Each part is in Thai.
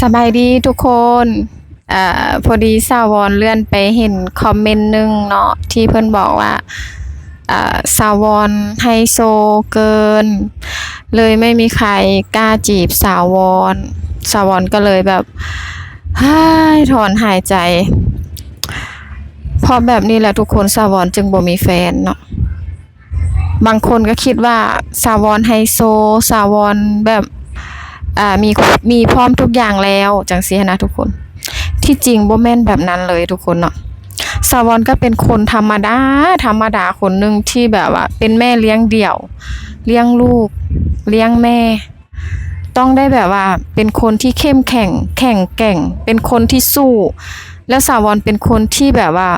สบายดีทุกคนพอดีสาวรเลื่อนไปเห็นคอมเมนต์หนึ่งเนาะที่เพิ่นบอกว่าสาวรไฮโซเกินเลยไม่มีใครกล้าจีบสาวรก็เลยแบบถอนหายใจเพราะแบบนี้แหละทุกคนสาวรจึงบ่มีแฟนเนาะบางคนก็คิดว่าสาวรไฮโซสาวรแบบมีพร้อมทุกอย่างแล้วจังซี่นะทุกคนที่จริงบ่แม่นแบบนั้นเลยทุกคนเนาะสาวรก็เป็นคนธรรมดาคนหนึ่งที่แบบว่าเป็นแม่เลี้ยงเดี่ยวเลี้ยงลูกเลี้ยงแม่ต้องได้แบบว่าเป็นคนที่เข้มแข็งแกร่งเป็นคนที่สู้และสาวรเป็นคนที่แบบว่า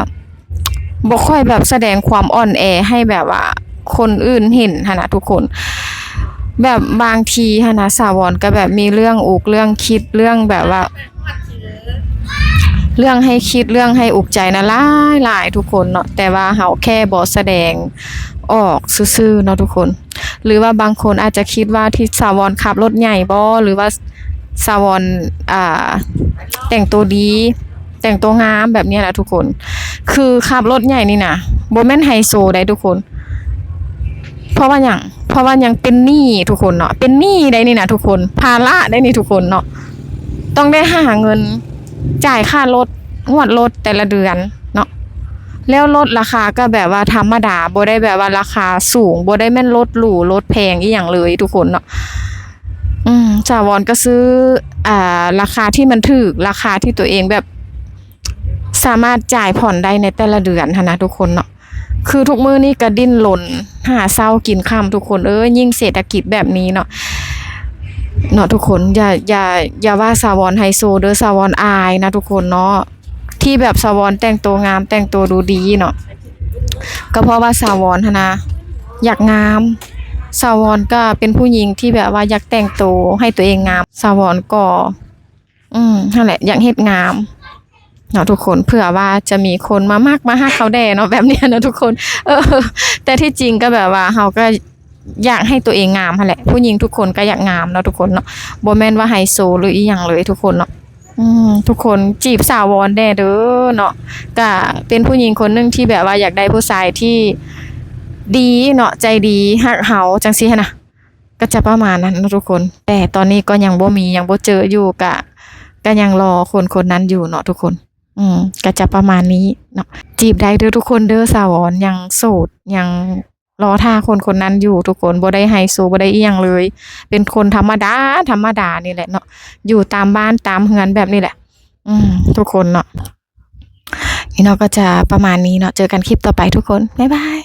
บ่ค่อยแบบแสดงความอ่อนแอให้แบบว่าคนอื่นเห็นหั้นนะทุกคนแบบบางทีหั้นนะสาวรก็แบบมีเรื่องอุกเรื่องคิดเรื่องแบบว่าเรื่องให้คิดเรื่องให้อุกใจนะหลายทุกคนเนาะแต่ว่าเฮาแค่บ่แสดงออกซื่อๆเนาะทุกคนหรือว่าบางคนอาจจะคิดว่าที่สาวรขับรถใหญ่บ่หรือว่าสาวรแต่งตัวดีแต่งตัวงามแบบนี้นะทุกคนคือขับรถใหญ่นี่นะบ่แม่นไฮโซได้ทุกคนเพราะว่ายังเป็นหนี้ทุกคนเนาะเป็นหนี้ได้นี่นะทุกคนภาระได้นี่ทุกคนเนาะต้องได้หาเงินจ่ายค่ารถงวดรถแต่ละเดือนเนาะแล้วรถราคาก็แบบว่าธรรมดาบ่ได้แบบว่าราคาสูงบ่ได้แม่นรถหรูรถแพงอีหยังเลยทุกคนเนาะสาวรก็ซื้อราคาที่มันถูกราคาที่ตัวเองแบบสามารถจ่ายผ่อนได้ในแต่ละเดือนนะทุกคนเนาะคือทุกมื้อนี้ก็ดิ้นรนหาเช้ากินค่ำทุกคนยิ่งเศรษฐกิจแบบนี้เนาะทุกคนอย่าว่าสาวรไฮโซเด้อสาวรอายนะทุกคนเนาะที่แบบสาวรแต่งตัวงามแต่งตัวดูดีเนาะก็เพราะว่าสาวรนะอยากงามสาวรก็เป็นผู้หญิงที่แบบว่าอยากแต่งตัวให้ตัวเองงามสาวรก็นั่นแหละอยากเฮ็ดงามเนาะทุกคนเผื่อว่าจะมีคนมาฮักเขาแด่เนาะแบบนี้นะทุกคนแต่ที่จริงก็แบบว่าเฮาก็อยากให้ตัวเองงามหั่นแหละผู้หญิงทุกคนก็อยากงามเนาะทุกคนเนาะบ่แม่นว่าไฮโซหรืออีหยังเลยทุกคนเนาะทุกคนจีบสาวรแด่เด้อเนาะก็เป็นผู้หญิงคนนึงที่แบบว่าอยากได้ผู้ชายที่ดีเนาะใจดีฮักเฮาจังซี่หั่นน่ะก็จะประมาณนั้นเนาะทุกคนแต่ตอนนี้ก็ยังบ่มียังบ่เจออยู่ก็ยังรอคนนั้นอยู่เนาะทุกคนก็จะประมาณนี้เนาะจีบได้เด้อทุกคนเด้อสาวรยังโสดยังรอท่าคนนั้นอยู่ทุกคนบ่ได้ไฮโซบ่ได้อีหยังเลยเป็นคนธรรมดานี่แหละเนาะอยู่ตามบ้านตามเฮือนแบบนี้แหละทุกคนเนาะนี่เนาะก็จะประมาณนี้เนาะเจอกันคลิปต่อไปทุกคนบ๊ายบาย